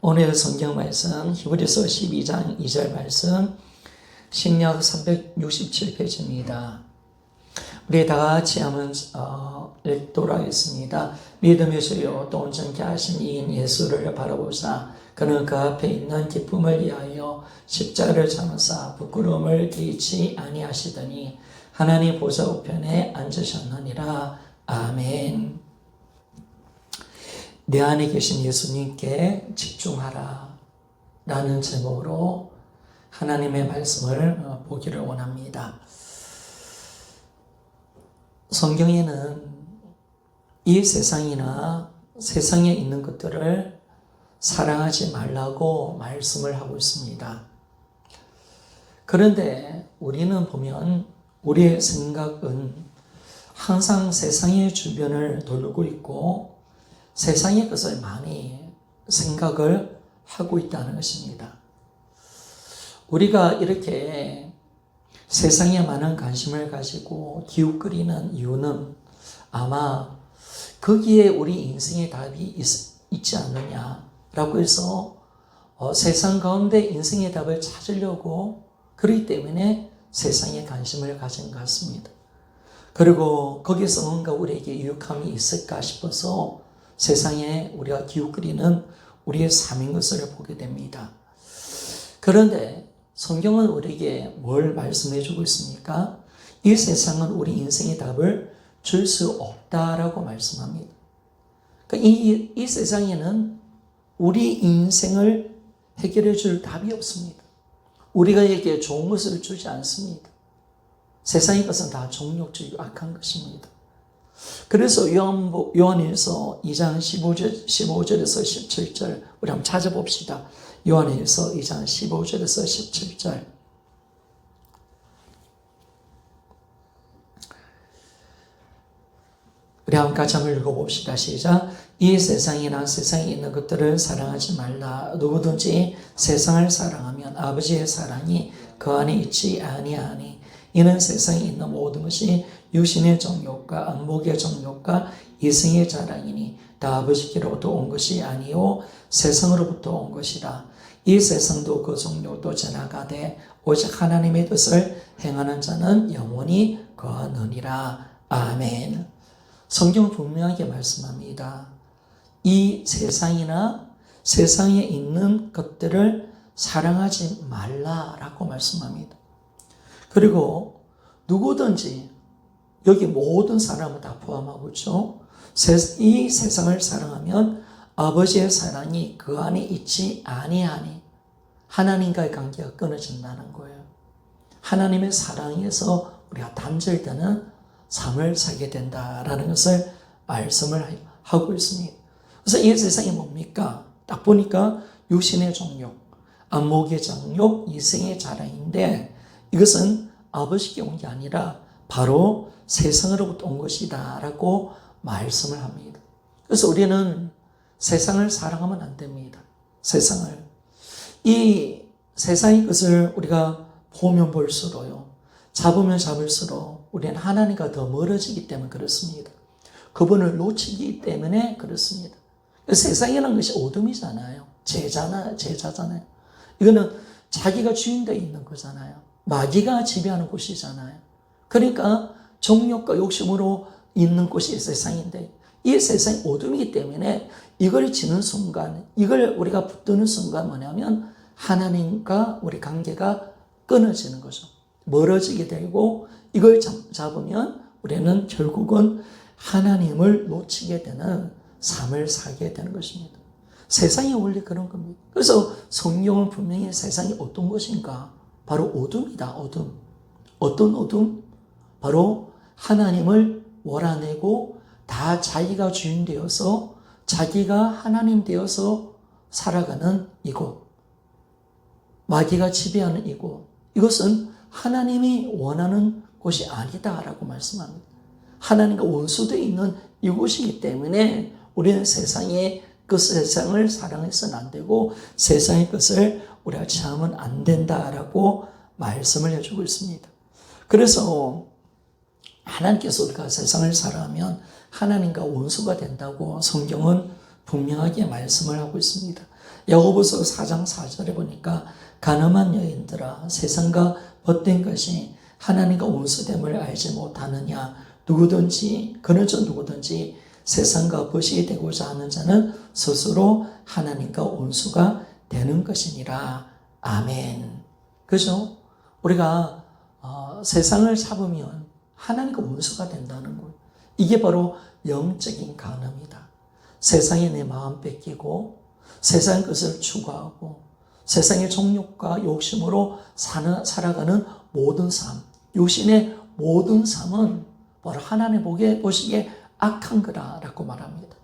오늘 성경 말씀 히브리서 12장 2절 말씀 신약 367페이지입니다. 우리 다 같이 한번 읽도록 하겠습니다. 믿음의 주요 또 온전케 하신 이인 예수를 바라보사 그는 그 앞에 있는 기쁨을 위하여 십자가를 참으사 부끄러움을 잊지 아니하시더니 하나님 보좌 우편에 앉으셨느니라. 아멘. 내 안에 계신 예수님께 집중하라 라는 제목으로 하나님의 말씀을 보기를 원합니다. 성경에는 이 세상이나 세상에 있는 것들을 사랑하지 말라고 말씀을 하고 있습니다. 그런데 우리는 보면 우리의 생각은 항상 세상의 주변을 돌고 있고 세상의 것을 많이 생각을 하고 있다는 것입니다. 우리가 이렇게 세상에 많은 관심을 가지고 기웃거리는 이유는 아마 거기에 우리 인생의 답이 있지 않느냐라고 해서 세상 가운데 인생의 답을 찾으려고 그렇기 때문에 세상에 관심을 가진 것 같습니다. 그리고 거기서 뭔가 우리에게 유익함이 있을까 싶어서 세상에 우리가 기웃거리는 우리의 삶인 것을 보게 됩니다. 그런데 성경은 우리에게 뭘 말씀해 주고 있습니까? 이 세상은 우리 인생의 답을 줄 수 없다라고 말씀합니다. 그러니까 이 세상에는 우리 인생을 해결해 줄 답이 없습니다. 우리가 에게 좋은 것을 주지 않습니다. 세상의 것은 다 정욕적이고 악한 것입니다. 그래서 요한일서 2장 15절에서 17절 우리 한번 찾아봅시다. 요한일서 2장 15절에서 17절 우리 한번 같이 한번 읽어봅시다. 시작. 이 세상이나 세상에 있는 것들을 사랑하지 말라. 누구든지 세상을 사랑하면 아버지의 사랑이 그 안에 있지 아니하니 이는 세상에 있는 모든 것이 육신의 정욕과 안목의 정욕과 이생의 자랑이니 다 아버지께로부터 온 것이 아니요 세상으로부터 온 것이라. 이 세상도 그 정욕도 지나가되 오직 하나님의 뜻을 행하는 자는 영원히 거하느니라. 아멘. 성경은 분명하게 말씀합니다. 이 세상이나 세상에 있는 것들을 사랑하지 말라라고 말씀합니다. 그리고 누구든지 여기 모든 사람을 다 포함하고 있죠. 이 세상을 사랑하면 아버지의 사랑이 그 안에 있지 아니하니 하나님과의 관계가 끊어진다는 거예요. 하나님의 사랑에서 우리가 단절되는 삶을 살게 된다라는 것을 말씀을 하고 있습니다. 그래서 이 세상이 뭡니까? 딱 보니까 육신의 정욕, 안목의 정욕, 이생의 자랑인데 이것은 아버지께 온 게 아니라 바로 세상으로부터 온 것이다 라고 말씀을 합니다. 그래서 우리는 세상을 사랑하면 안 됩니다. 세상을. 이 세상의 것을 우리가 보면 볼수록요. 잡으면 잡을수록 우리는 하나님과 더 멀어지기 때문에 그렇습니다. 그분을 놓치기 때문에 그렇습니다. 세상이라는 것이 어둠이잖아요. 제자잖아요. 이거는 자기가 주인되어 있는 거잖아요. 마귀가 지배하는 곳이잖아요. 그러니까 정욕과 욕심으로 있는 곳이 세상인데 이 세상이 어둠이기 때문에 이걸 지는 순간, 이걸 우리가 붙드는 순간 뭐냐면 하나님과 우리 관계가 끊어지는 거죠. 멀어지게 되고 이걸 잡으면 우리는 결국은 하나님을 놓치게 되는 삶을 살게 되는 것입니다. 세상이 원래 그런 겁니다. 그래서 성경은 분명히 세상이 어떤 것인가? 바로 어둠이다. 어둠. 어떤 어둠? 바로 하나님을 몰아내고 다 자기가 주인 되어서 자기가 하나님 되어서 살아가는 이곳. 마귀가 지배하는 이곳. 이것은 하나님이 원하는 곳이 아니다라고 말씀합니다. 하나님과 원수되어 있는 이곳이기 때문에 우리는 그 세상을 사랑해서는 안 되고 세상의 것을 우리가 취하면 안 된다라고 말씀을 해주고 있습니다. 그래서 하나님께서 우리가 세상을 사랑하면 하나님과 원수가 된다고 성경은 분명하게 말씀을 하고 있습니다. 야고보서 4장 4절에 보니까 가늠한 여인들아 세상과 벗된 것이 하나님과 온수됨을 알지 못하느냐. 그러저 누구든지 세상과 벗이 되고자 하는 자는 스스로 하나님과 온수가 되는 것이니라. 아멘. 그죠? 우리가 세상을 잡으면 하나님과 온수가 된다는 거예요. 이게 바로 영적인 간음이다. 세상에 내 마음 뺏기고 세상 것을 추구하고 세상의 정욕과 욕심으로 살아가는 모든 삶, 육신의 모든 삶은 바로 하나님 보시기에 악한 거라고 말합니다.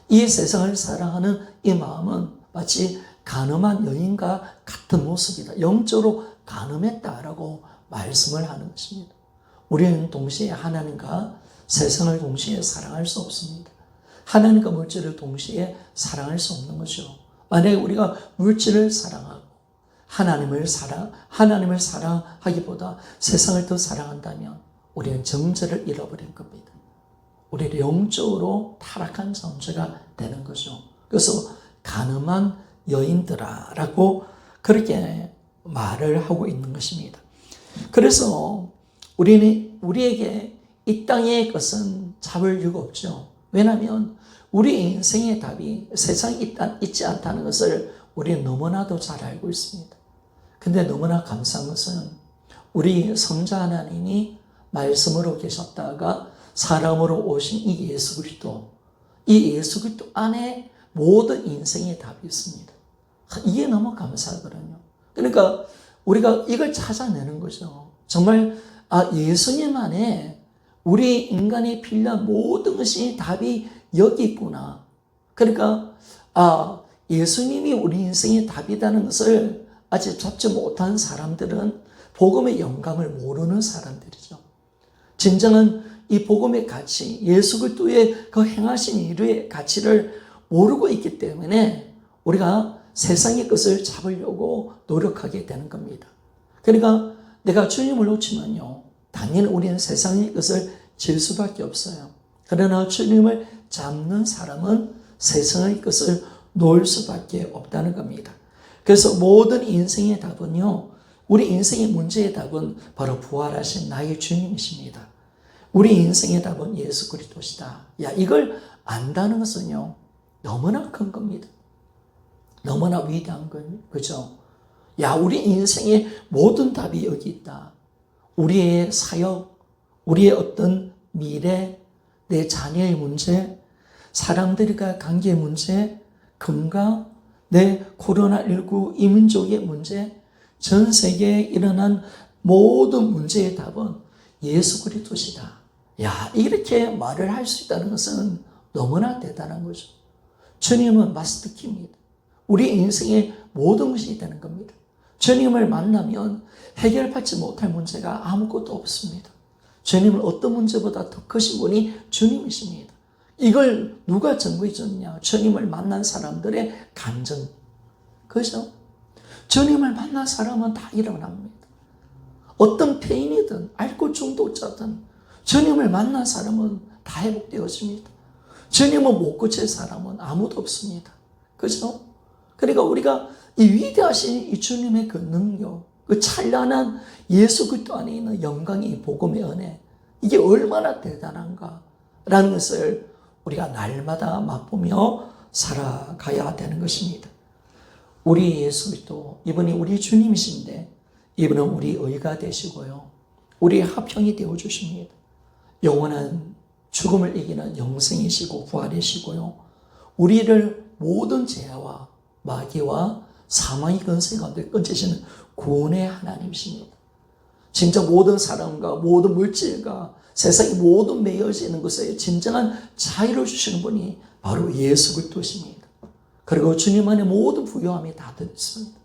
이 세상을 사랑하는 이 마음은 마치 간음한 여인과 같은 모습이다. 영적으로 간음했다라고 말씀을 하는 것입니다. 우리는 동시에 하나님과 세상을 동시에 사랑할 수 없습니다. 하나님과 물질을 동시에 사랑할 수 없는 거죠. 만약에 우리가 물질을 사랑하고 하나님을 사랑하기보다 세상을 더 사랑한다면 우리는 정죄를 잃어버린 겁니다. 우리는 영적으로 타락한 존재가 되는 거죠. 그래서 간음한 여인들아라고 그렇게 말을 하고 있는 것입니다. 그래서 우리에게 이 땅의 것은 잡을 이유가 없죠. 왜냐하면 우리 인생의 답이 세상에 있지 않다는 것을 우리는 너무나도 잘 알고 있습니다. 근데 너무나 감사한 것은 우리 성자 하나님이 말씀으로 계셨다가 사람으로 오신 이 예수 그리스도 안에 모든 인생의 답이 있습니다. 이게 너무 감사하거든요. 그러니까 우리가 이걸 찾아내는 거죠. 정말 예수님 안에 우리 인간이 필요한 모든 것이 답이 여기 있구나. 그러니까 예수님이 우리 인생의 답이라는 것을 아직 잡지 못한 사람들은 복음의 영광을 모르는 사람들이죠. 진정한 이 복음의 가치, 예수 그리스도의 그 행하신 일의 가치를 모르고 있기 때문에 우리가 세상의 것을 잡으려고 노력하게 되는 겁니다. 그러니까 내가 주님을 놓치면요, 당연히 우리는 세상의 것을 질 수밖에 없어요. 그러나 주님을 잡는 사람은 세상의 것을 놓을 수밖에 없다는 겁니다. 그래서 모든 인생의 답은요, 우리 인생의 문제의 답은 바로 부활하신 나의 주님이십니다. 우리 인생의 답은 예수 그리스도시다. 이걸 안다는 것은요, 너무나 큰 겁니다. 너무나 위대한 거죠. 우리 인생의 모든 답이 여기 있다. 우리의 사역, 우리의 어떤 미래, 내 자녀의 문제, 사람들과 관계의 문제, 건강, 내 코로나19 이민족의 문제, 전 세계에 일어난 모든 문제의 답은 예수 그리스도시다. 이렇게 말을 할 수 있다는 것은 너무나 대단한 거죠. 주님은 마스터키입니다. 우리 인생의 모든 것이 되는 겁니다. 주님을 만나면 해결받지 못할 문제가 아무것도 없습니다. 주님은 어떤 문제보다 더 크신 분이 주님이십니다. 이걸 누가 증거해 줬냐? 주님을 만난 사람들의 간증. 그죠? 주님을 만난 사람은 다 일어납니다. 어떤 폐인이든 알코올 중독자든 주님을 만난 사람은 다 회복되어집니다. 주님을 못 고칠 사람은 아무도 없습니다. 그죠? 그러니까 우리가 이 위대하신 이 주님의 그 능력, 그 찬란한 예수 그리스도 안에 있는 영광의 복음의 은혜, 이게 얼마나 대단한가라는 것을 우리가 날마다 맛보며 살아가야 되는 것입니다. 우리 예수 그리스도, 이분이 우리 주님이신데 이분은 우리 의가 되시고요, 우리의 화평이 되어주십니다. 영원한 죽음을 이기는 영생이시고 부활이시고요, 우리를 모든 죄와 마귀와 사망의 권세 가운데 끊으시는 구원의 하나님이십니다. 진짜 모든 사람과 모든 물질과 세상의 모든 매여져 있는 것에 진정한 자유를 주시는 분이 바로 예수 그리스도십니다. 그리고 주님 안에 모든 부요함이 다 들어있습니다.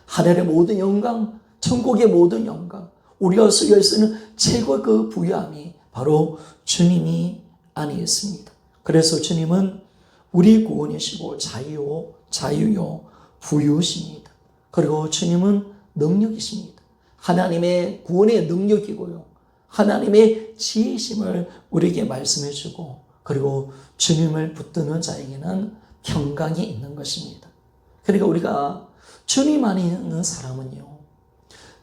하늘의 모든 영광, 천국의 모든 영광, 우리가 소유할 수 있는 최고의 그 부요함이 바로 주님이 안에 있습니다. 그래서 주님은 우리 구원이시고 자유요, 부유십니다. 그리고 주님은 능력이십니다. 하나님의 구원의 능력이고요, 하나님의 지혜심을 우리에게 말씀해 주고, 그리고 주님을 붙드는 자에게는 평강이 있는 것입니다. 그러니까 우리가 주님 안에 있는 사람은요,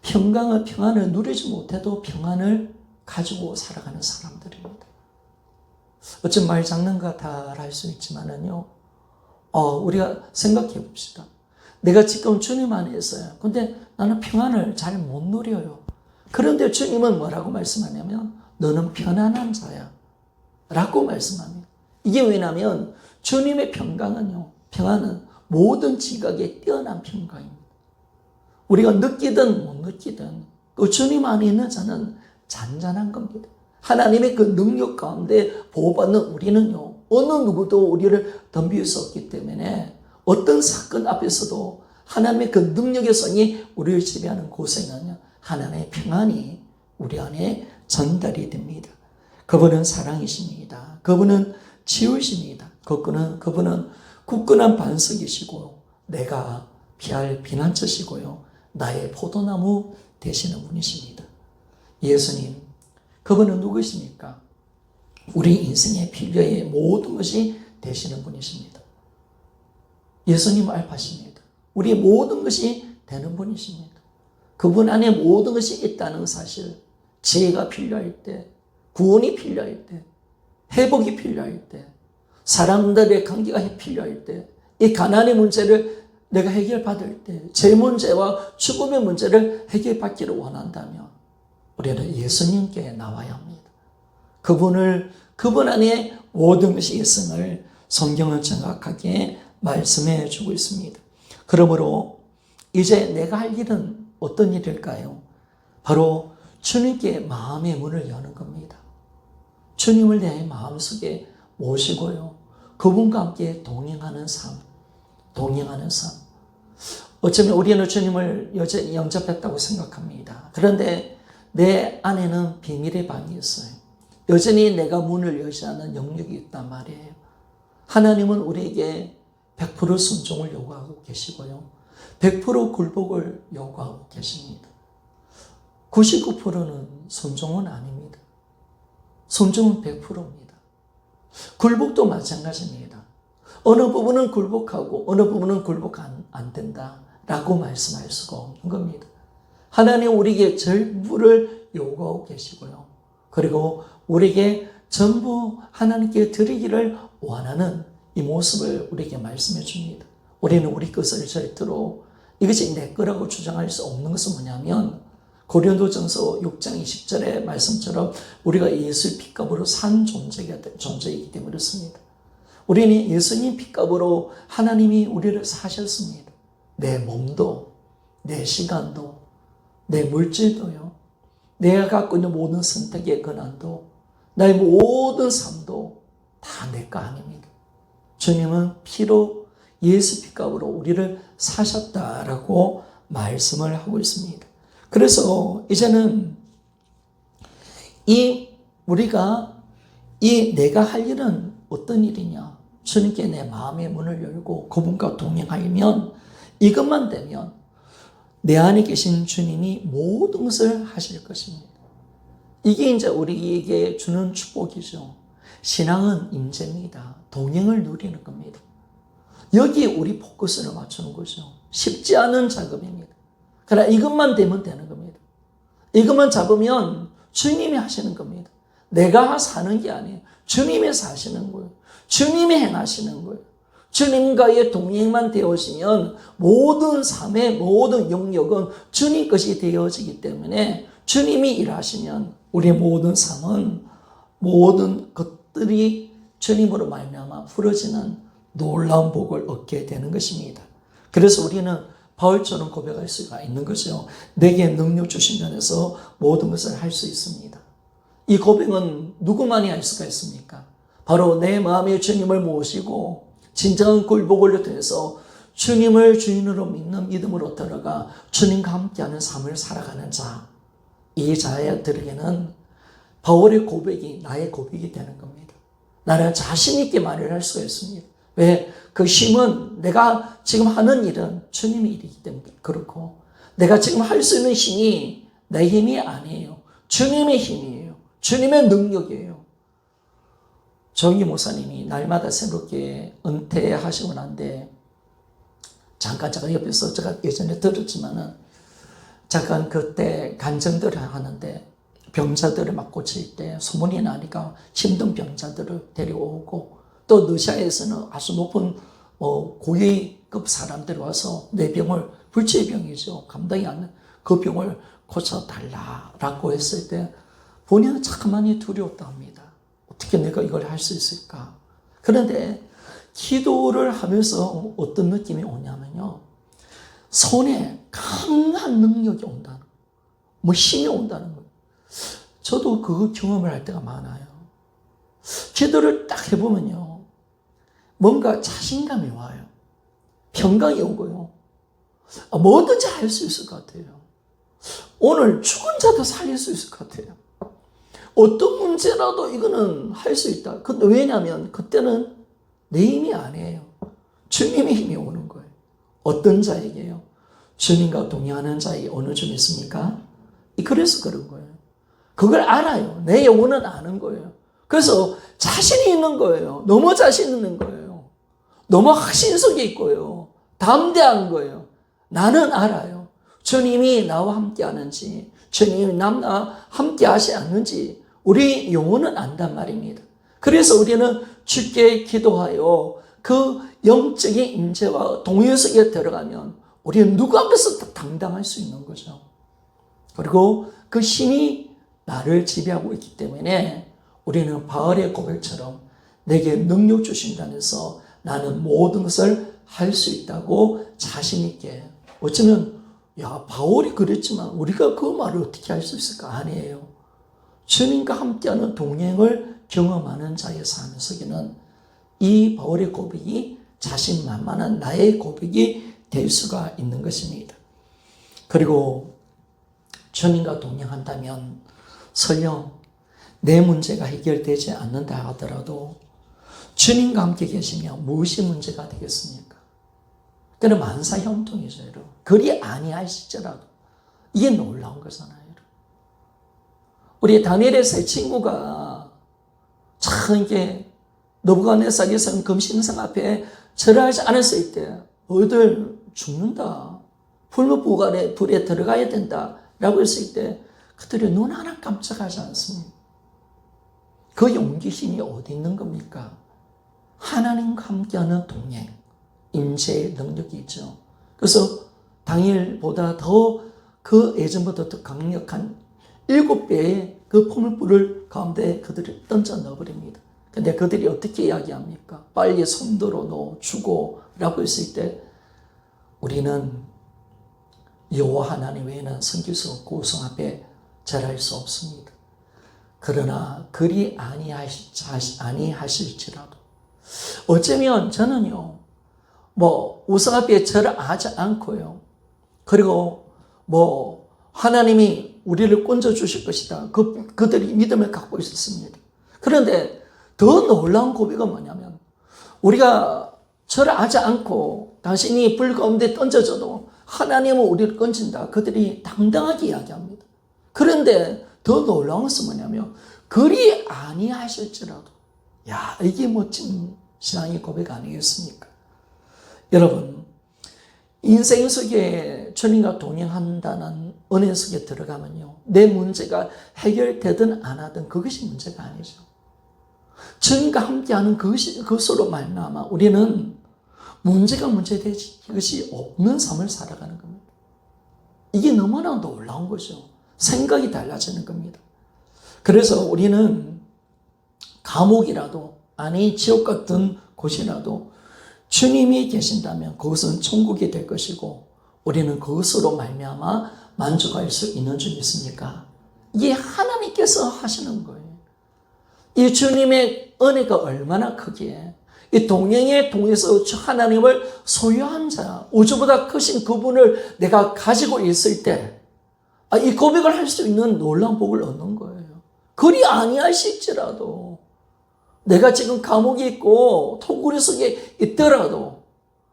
평안을 누리지 못해도 평안을 가지고 살아가는 사람들입니다. 어쩜 말 장난 같아 할 수 있지만은요, 우리가 생각해 봅시다. 내가 지금 주님 안에 있어요. 근데 나는 평안을 잘 못 누려요. 그런데 주님은 뭐라고 말씀하냐면, 너는 편안한 자야 라고 말씀합니다. 이게 왜냐하면 주님의 평안은 모든 지각에 뛰어난 평강입니다. 우리가 느끼든 못 느끼든 그 주님 안에 있는 자는 잔잔한 겁니다. 하나님의 그 능력 가운데 보호받는 우리는요, 어느 누구도 우리를 덤빌 수 없기 때문에 어떤 사건 앞에서도 하나님의 그 능력의 성이 우리를 지배하는 곳에는 하나님의 평안이 우리 안에 전달이 됩니다. 그분은 사랑이십니다. 그분은 치유이십니다. 그분은 굳건한 반석이시고 내가 피할 피난처시고요, 나의 포도나무 되시는 분이십니다. 예수님, 그분은 누구십니까? 우리 인생의 필요의 모든 것이 되시는 분이십니다. 예수님 알파십니다. 우리 모든 것이 되는 분이십니다. 그분 안에 모든 것이 있다는 사실, 지혜가 필요할 때, 구원이 필요할 때, 회복이 필요할 때, 사람들의 관계가 필요할 때, 이 가난의 문제를 내가 해결받을 때, 제 문제와 죽음의 문제를 해결받기를 원한다면 우리는 예수님께 나와야 합니다. 그분 안에 모든 것이 있음을 성경은 정확하게 말씀해 주고 있습니다. 그러므로 이제 내가 할 일은 어떤 일일까요? 바로 주님께 마음의 문을 여는 겁니다. 주님을 내 마음속에 모시고요, 그분과 함께 동행하는 삶. 어쩌면 우리는 주님을 여전히 영접했다고 생각합니다. 그런데 내 안에는 비밀의 방이 있어요. 여전히 내가 문을 열지 않는 영역이 있단 말이에요. 하나님은 우리에게 100% 순종을 요구하고 계시고요, 100% 굴복을 요구하고 계십니다. 99%는 순종은 아닙니다. 순종은 100%입니다. 굴복도 마찬가지입니다. 어느 부분은 굴복하고 어느 부분은 굴복 안 된다라고 말씀할 수가 없는 겁니다. 하나님 우리에게 전부를 요구하고 계시고요, 그리고 우리에게 전부 하나님께 드리기를 원하는 이 모습을 우리에게 말씀해 줍니다. 우리는 우리 것을 절대로 이것이 내 거라고 주장할 수 없는 것은 뭐냐면, 고린도전서 6장 20절의 말씀처럼 우리가 예수의 핏값으로 산 존재이기 때문에 그렇습니다. 우리는 예수님 핏값으로 하나님이 우리를 사셨습니다. 내 몸도, 내 시간도, 내 물질도요, 내가 갖고 있는 모든 선택의 권한도, 나의 모든 삶도 다 내 거 아닙니다. 주님은 피로, 예수 핏값으로 우리를 사셨다라고 말씀을 하고 있습니다. 그래서 이제는 우리가 내가 할 일은 어떤 일이냐? 주님께 내 마음의 문을 열고 그분과 동행하면, 이것만 되면 내 안에 계신 주님이 모든 것을 하실 것입니다. 이게 이제 우리에게 주는 축복이죠. 신앙은 임재입니다. 동행을 누리는 겁니다. 여기에 우리 포커스를 맞추는 거죠. 쉽지 않은 작업입니다. 그러나 이것만 되면 되는 겁니다. 이것만 잡으면 주님이 하시는 겁니다. 내가 사는 게 아니에요. 주님이 사시는 거예요. 주님이 행하시는 거예요. 주님과의 동행만 되어지면 모든 삶의 모든 영역은 주님 것이 되어지기 때문에, 주님이 일하시면 우리의 모든 삶은, 모든 것들이 주님으로 말미암아 풀어지는 놀라운 복을 얻게 되는 것입니다. 그래서 우리는 바울처럼 고백할 수가 있는 거죠. 내게 능력 주신 면에서 모든 것을 할 수 있습니다. 이 고백은 누구만이 할 수가 있습니까? 바로 내 마음에 주님을 모시고 진정한 굴복을 통해서 주님을 주인으로 믿는 믿음으로 들어가 주님과 함께하는 삶을 살아가는 자, 이 자들에게는 바울의 고백이 나의 고백이 되는 겁니다. 나는 자신 있게 말을 할 수가 있습니다. 왜? 그 힘은, 내가 지금 하는 일은 주님의 일이기 때문에 그렇고, 내가 지금 할 수 있는 힘이 내 힘이 아니에요. 주님의 힘이에요. 주님의 능력이에요. 정희 목사님이 날마다 새롭게 은퇴하시고 난데 잠깐 제가 옆에서 제가 예전에 들었지만은 잠깐 그때 간증들을 하는데 병자들을 막 고칠 때 소문이 나니까 힘든 병자들을 데려오고 또 러시아에서는 아주 높은 고위급 사람들이 와서 내 병을 불치의 병이죠. 감당이 안 돼. 그 병을 고쳐달라라고 했을 때 본인은 참 많이 두려웠다 합니다. 어떻게 내가 이걸 할 수 있을까? 그런데 기도를 하면서 어떤 느낌이 오냐면요. 손에 강한 능력이 온다는 거예요. 뭐 힘이 온다는 거예요. 저도 그 경험을 할 때가 많아요. 기도를 딱 해보면요. 뭔가 자신감이 와요. 평강이 오고요. 뭐든지 할 수 있을 것 같아요. 오늘 죽은 자도 살릴 수 있을 것 같아요. 어떤 문제라도 이거는 할 수 있다. 근데 왜냐하면 그때는 내 힘이 아니에요. 주님의 힘이 오는 거예요. 어떤 자에게요? 주님과 동행하는 자에게 어느 점 있습니까? 그래서 그런 거예요. 그걸 알아요. 내 영혼은 아는 거예요. 그래서 자신이 있는 거예요. 너무 자신 있는 거예요. 너무 확신 속에 있고요. 담대한 거예요. 나는 알아요. 주님이 나와 함께 하는지, 주님이 나와 함께 하지 않는지, 우리 영혼은 안단 말입니다. 그래서 우리는 주께 기도하여 그 영적인 임재와 동요 속에 들어가면 우리는 누구 앞에서 당당할 수 있는 거죠. 그리고 그 힘이 나를 지배하고 있기 때문에 우리는 바울의 고백처럼 내게 능력 주신다면서 나는 모든 것을 할 수 있다고 자신 있게. 어쩌면 바울이 그랬지만 우리가 그 말을 어떻게 할 수 있을까? 아니에요. 주님과 함께하는 동행을 경험하는 자의 삶 속에는 이 바울의 고백이 자신만만한 나의 고백이 될 수가 있는 것입니다. 그리고 주님과 동행한다면 설령 내 문제가 해결되지 않는다 하더라도 주님과 함께 계시면 무엇이 문제가 되겠습니까? 그는 만사형통이죠, 여러분. 그리 아니하실지라도 이게 놀라운 거잖아요. 우리 다니엘의 세 친구가 참 이게 느부갓네살이 선 금신성 앞에 절하지 않았을 때 너희들 죽는다. 불못부갈에 불에 들어가야 된다라고 했을 때 그들이 눈 하나 깜짝하지 않습니다. 그 용기 힘이 어디 있는 겁니까? 하나님과 함께하는 동행, 임재의 능력이 있죠. 그래서 다니엘보다 더 그 예전보다 더 강력한 7배의 그 포물불을 가운데 그들을 던져 넣어버립니다. 근데 그들이 어떻게 이야기합니까? 빨리 손들어 놓어 주고 라고 했을 때 우리는 여호와 하나님 외에는 섬길 수 없고 우상 앞에 절할 수 없습니다. 그러나 그리 아니하실지라도 어쩌면 저는요 우상 앞에 절하지 않고요 그리고 하나님이 우리를 건져 주실 것이다. 그들이 믿음을 갖고 있었습니다. 그런데 더 놀라운 고백은 뭐냐면 우리가 절하지 않고 당신이 불 가운데 던져져도 하나님은 우리를 건진다. 그들이 당당하게 이야기합니다. 그런데 더 놀라운 것은 뭐냐면 그리 아니하실지라도 이게 멋진 신앙의 고백 아니겠습니까? 여러분 인생 속에 주님과 동행한다는 은혜 속에 들어가면요 내 문제가 해결되든 안 하든 그것이 문제가 아니죠. 주님과 함께하는 그것으로 말미암아 우리는 문제가 문제되지 그것이 없는 삶을 살아가는 겁니다. 이게 너무나 놀라운 거죠. 생각이 달라지는 겁니다. 그래서 우리는 감옥이라도 지옥 같은 곳이라도 주님이 계신다면 그것은 천국이 될 것이고 우리는 그것으로 말미암아 만족할 수 있는 줄 믿습니까? 이게 하나님께서 하시는 거예요. 이 주님의 은혜가 얼마나 크기에 이 동행에 통해서 하나님을 소유한 자, 우주보다 크신 그분을 내가 가지고 있을 때 이 고백을 할 수 있는 놀라운 복을 얻는 거예요. 그리 아니하실지라도 내가 지금 감옥에 있고 통구리 속에 있더라도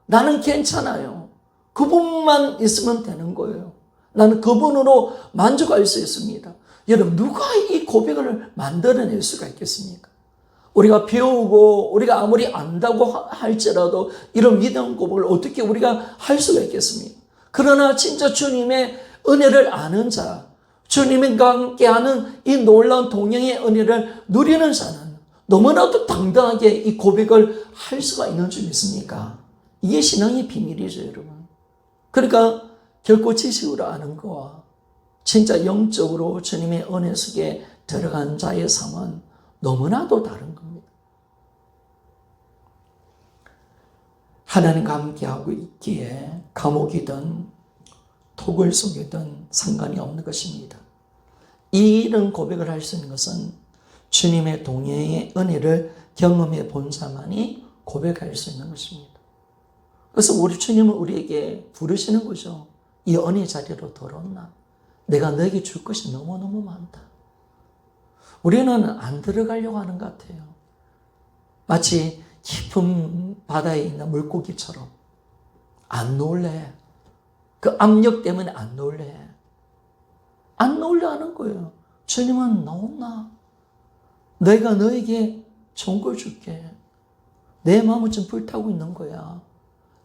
나는 괜찮아요. 그분만 있으면 되는 거예요. 나는 그분으로 만족할 수 있습니다. 여러분 누가 이 고백을 만들어낼 수가 있겠습니까? 우리가 배우고 우리가 아무리 안다고 할지라도 이런 위대한 고백을 어떻게 우리가 할 수가 있겠습니까? 그러나 진짜 주님의 은혜를 아는 자, 주님과 함께하는 이 놀라운 동행의 은혜를 누리는 자는 너무나도 당당하게 이 고백을 할 수가 있는 줄 믿습니까? 이게 신앙의 비밀이죠, 여러분. 그러니까 결코 지식으로 아는 거와 진짜 영적으로 주님의 은혜 속에 들어간 자의 삶은 너무나도 다른 겁니다. 하나님과 함께하고 있기에 감옥이든 토굴 속이든 상관이 없는 것입니다. 이런 고백을 할 수 있는 것은 주님의 동행의 은혜를 경험해 본 자만이 고백할 수 있는 것입니다. 그래서 우리 주님은 우리에게 부르시는 거죠. 이 은혜 자리로 들어온나? 내가 너에게 줄 것이 너무너무 많다. 우리는 안 들어가려고 하는 것 같아요. 마치 깊은 바다에 있는 물고기처럼 안 놀래. 그 압력 때문에 안 놀래. 안 놀려 하는 거예요. 주님은 나온나? 내가 너에게 좋은 걸 줄게. 내 마음은 좀 불타고 있는 거야.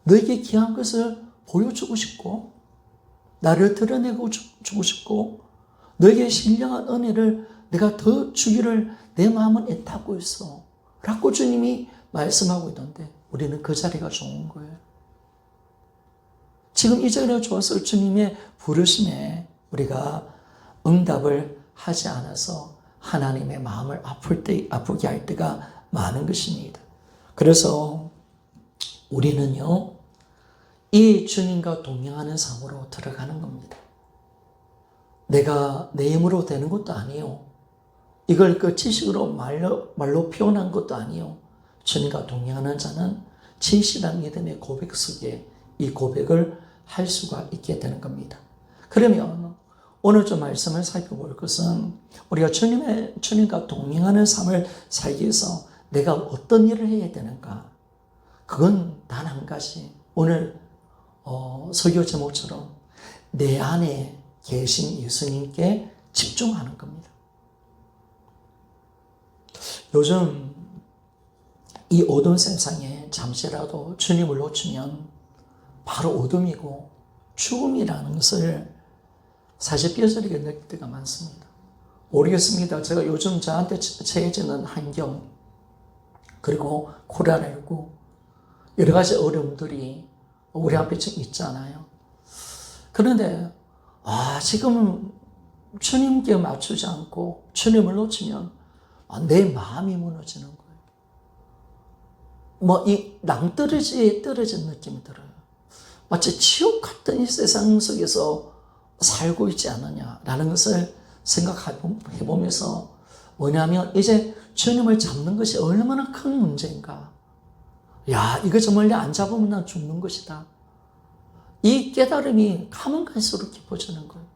너에게 귀한 것을 보여주고 싶고 나를 드러내고 주고 싶고 너에게 신령한 은혜를 내가 더 주기를 내 마음은 애타고 있어 라고 주님이 말씀하고 있던데 우리는 그 자리가 좋은 거예요. 지금 이 자리가 좋아서 주님의 부르심에 우리가 응답을 하지 않아서 하나님의 마음을 아프게 할 때가 많은 것입니다. 그래서 우리는요, 이 주님과 동행하는 삶으로 들어가는 겁니다. 내가 내 힘으로 되는 것도 아니요. 이걸 그 지식으로 말로 표현한 것도 아니요. 주님과 동행하는 자는 진실한 믿음의 고백 속에 이 고백을 할 수가 있게 되는 겁니다. 그러면 오늘 좀 말씀을 살펴볼 것은 우리가 주님과 동행하는 삶을 살기 위해서 내가 어떤 일을 해야 되는가? 그건 단 한 가지. 오늘 설교 제목처럼 내 안에 계신 예수님께 집중하는 겁니다. 요즘 이 어두운 세상에 잠시라도 주님을 놓치면 바로 어둠이고 죽음이라는 것을 사실 뼈저리게 느낄 때가 많습니다. 모르겠습니다. 제가 요즘 저한테 처해지는 환경 그리고 코로나19 여러 가지 어려움들이 우리 앞에 지금 있잖아요. 그런데 지금은 주님께 맞추지 않고 주님을 놓치면 내 마음이 무너지는 거예요. 이 낭떠러지에 떨어진 느낌이 들어요. 마치 지옥 같은 이 세상 속에서 살고 있지 않느냐라는 것을 생각해보면서 뭐냐면 이제 주님을 잡는 것이 얼마나 큰 문제인가. 이거 정말 내 안 잡으면 난 죽는 것이다. 이 깨달음이 가면 갈수록 깊어지는 거예요.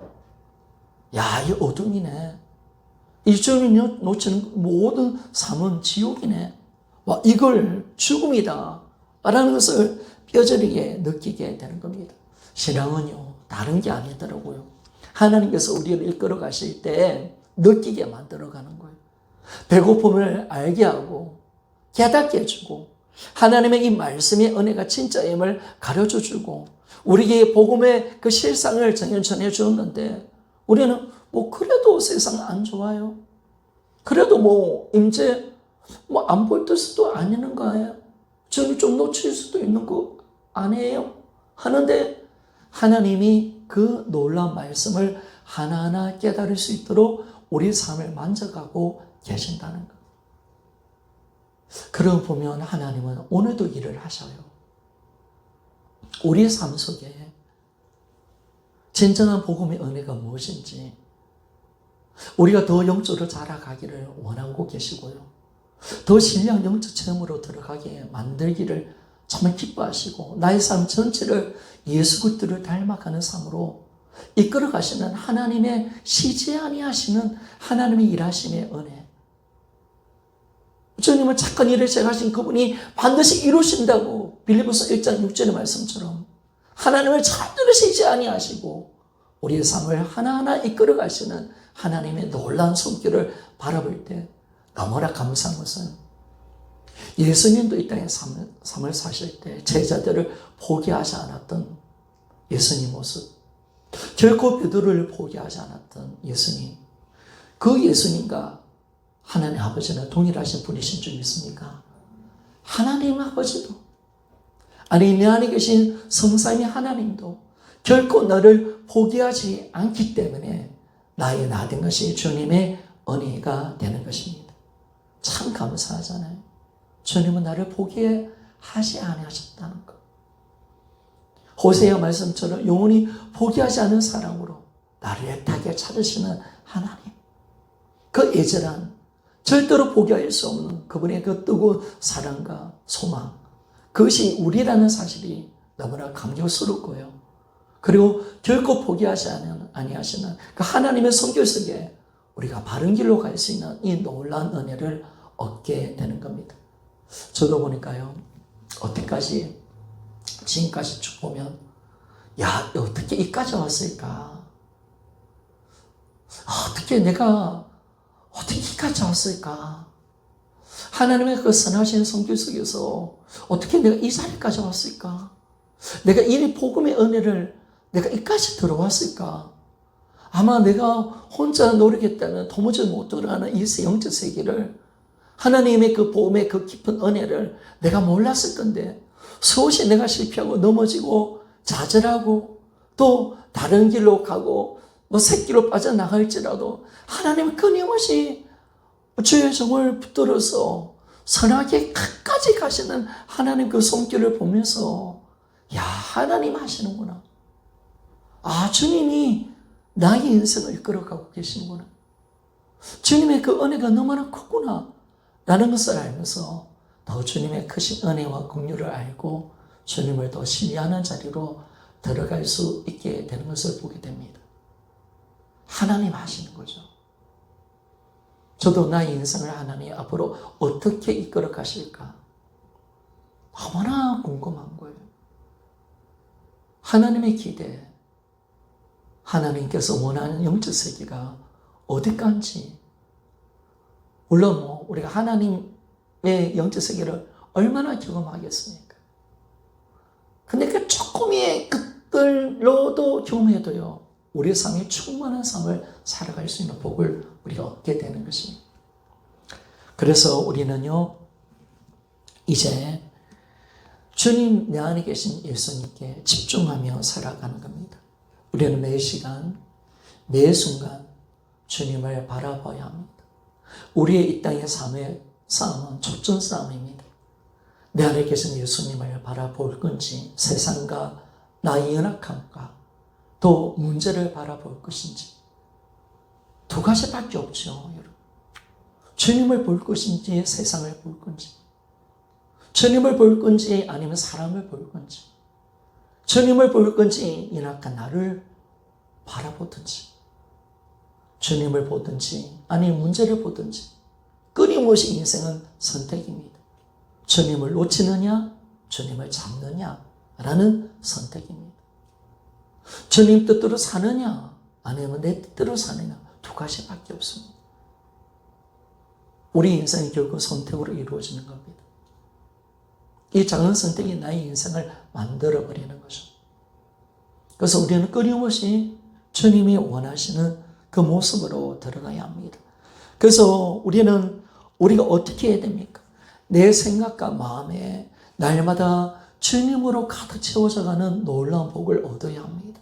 이 어둠이네. 이 주님을 놓치는 모든 삶은 지옥이네. 이걸 죽음이다. 라는 것을 뼈저리게 느끼게 되는 겁니다. 신앙은요, 다른 게 아니더라고요. 하나님께서 우리를 이끌어 가실 때 느끼게 만들어 가는 거예요. 배고픔을 알게 하고 깨닫게 해주고 하나님의 이 말씀의 은혜가 진짜임을 가르쳐 주고 우리에게 복음의 그 실상을 전해 주었는데 우리는 그래도 세상 안 좋아요. 그래도 이제 안 볼 수도 아니는 거예요. 저는 좀 놓칠 수도 있는 거 아니에요. 하는데 하나님이 그 놀라운 말씀을 하나하나 깨달을 수 있도록 우리 삶을 만져가고 계신다는 것. 그러고 보면 하나님은 오늘도 일을 하셔요. 우리의 삶 속에 진정한 복음의 은혜가 무엇인지 우리가 더 영적으로 자라가기를 원하고 계시고요. 더 신령한 영적 체험으로 들어가게 만들기를 정말 기뻐하시고 나의 삶 전체를 예수 그리스도를 닮아가는 삶으로 이끌어 가시는 하나님의 쉬지 아니하시는 하나님의 일하심의 은혜. 주님은 착한 일을 시작하신 그분이 반드시 이루신다고 빌립보서 1장 6절의 말씀처럼 하나님을 절대로 쉬지 아니하시고 우리의 삶을 하나하나 이끌어 가시는 하나님의 놀라운 손길을 바라볼 때 너무나 감사한 것은 예수님도 이 땅에 삶을 사실 때 제자들을 포기하지 않았던 예수님 모습, 결코 베드로를 포기하지 않았던 예수님, 그 예수님과 하나님 아버지는 동일하신 분이신 줄 믿습니까? 하나님 아버지도, 아니 내 안에 계신 성삼위 하나님도 결코 너를 포기하지 않기 때문에 나의 나 된 것이 주님의 은혜가 되는 것입니다. 참 감사하잖아요. 주님은 나를 포기하지 아니하셨다는 것. 호세아 말씀처럼 영원히 포기하지 않은 사랑으로 나를 애타게 찾으시는 하나님. 그 애절한, 절대로 포기할 수 없는 그분의 그 뜨거운 사랑과 소망, 그것이 우리라는 사실이 너무나 감격스럽고요. 그리고 결코 포기하지 아니하시는 그 하나님의 성결 속에 우리가 바른 길로 갈 수 있는 이 놀라운 은혜를 얻게 되는 겁니다. 저도 보니까요, 어떻게까지 지금까지 쭉 보면, 야, 어떻게 이까지 왔을까? 어떻게 내가 어떻게 이까지 왔을까? 하나님의 그 선하신 성길 속에서 어떻게 내가 이 자리까지 왔을까? 내가 이 복음의 은혜를 내가 이까지 들어왔을까? 아마 내가 혼자 노력했다면 도무지 못 들어가는 이 영적 세계를, 하나님의 그 복음의 그 깊은 은혜를 내가 몰랐을 건데, 수없이 내가 실패하고 넘어지고 좌절하고 또 다른 길로 가고 뭐 새끼로 빠져나갈지라도 하나님은 끊임없이 주의 종을 붙들어서 선하게 끝까지 가시는 하나님 그 손길을 보면서, 야, 하나님 하시는구나. 아, 주님이 나의 인생을 이끌어가고 계시는구나. 주님의 그 은혜가 너무나 크구나 라는 것을 알면서 더 주님의 크신 은혜와 긍휼을 알고 주님을 더 신뢰하는 자리로 들어갈 수 있게 되는 것을 보게 됩니다. 하나님 하시는 거죠. 저도 나의 인생을 하나님이 앞으로 어떻게 이끌어 가실까 너무나 궁금한 거예요. 하나님의 기대, 하나님께서 원하는 영적 세계가 어디까지, 물론 뭐 우리가 하나님의 영적 세계를 얼마나 경험하겠습니까? 근데 그 조금의 것들로도 경험해도요, 우리의 삶이 충만한 삶을 살아갈 수 있는 복을 우리가 얻게 되는 것입니다. 그래서 우리는요, 이제 주님 내 안에 계신 예수님께 집중하며 살아가는 겁니다. 우리는 매 시간, 매 순간 주님을 바라봐야 합니다. 우리의 이 땅의 삶의 싸움은 초점 싸움입니다. 내 안에 계신 예수님을 바라볼 건지, 세상과 나의 연약함과 또 문제를 바라볼 것인지, 두 가지밖에 없죠, 여러분. 주님을 볼 것인지 세상을 볼 건지, 주님을 볼 건지 아니면 사람을 볼 건지, 주님을 볼 건지 연약한 나를 바라보든지, 주님을 보든지 아니면 문제를 보든지, 끊임없이 인생은 선택입니다. 주님을 놓치느냐, 주님을 잡느냐라는 선택입니다. 주님 뜻대로 사느냐 아니면 내 뜻대로 사느냐, 두 가지밖에 없습니다. 우리 인생이 결국 선택으로 이루어지는 겁니다. 이 작은 선택이 나의 인생을 만들어버리는 거죠. 그래서 우리는 끊임없이 주님이 원하시는 그 모습으로 들어가야 합니다. 그래서 우리가 어떻게 해야 됩니까? 내 생각과 마음에 날마다 주님으로 가득 채워져가는 놀라운 복을 얻어야 합니다.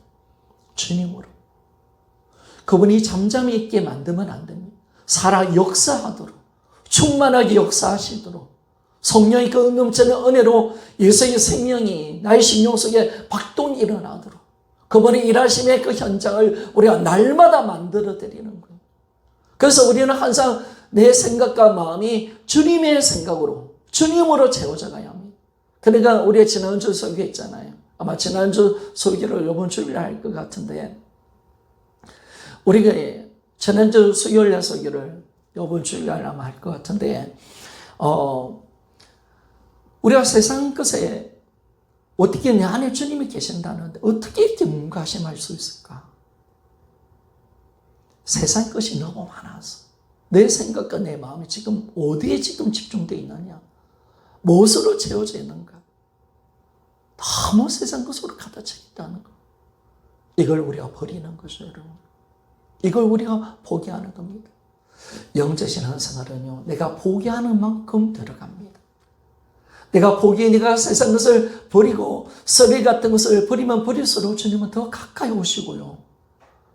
주님으로. 그분이 잠잠히 있게 만들면 안 됩니다. 살아 역사하도록, 충만하게 역사하시도록, 성령의 그 넘치는 은혜로 예수의 생명이 나의 심령 속에 박동이 일어나도록, 그분의 일하심의 그 현장을 우리가 날마다 만들어 드리는 거예요. 그래서 우리는 항상 내 생각과 마음이 주님의 생각으로, 주님으로 채워져 가야 합니다. 그러니까 우리가 지난주 설교했잖아요. 아마 지난주 설교를 이번 주일에 할 것 같은데, 우리가 지난주 수요일 설교를 이번 주일에 아마 할 것 같은데, 우리가 세상 것에 어떻게 내 안에 주님이 계신다는데 어떻게 이렇게 문과심할 수 있을까? 세상 것이 너무 많아서 내 생각과 내 마음이 지금 어디에 지금 집중되어 있느냐? 무엇으로 채워져 있는가? 너무 세상 것으로 가득 있다는 거. 이걸 우리가 버리는 거죠, 여러분. 이걸 우리가 포기하는 겁니다. 영적 신앙생활은요, 내가 포기하는 만큼 들어갑니다. 내가 세상 것을 버리고 썰이 같은 것을 버리면 버릴수록 주님은 더 가까이 오시고요.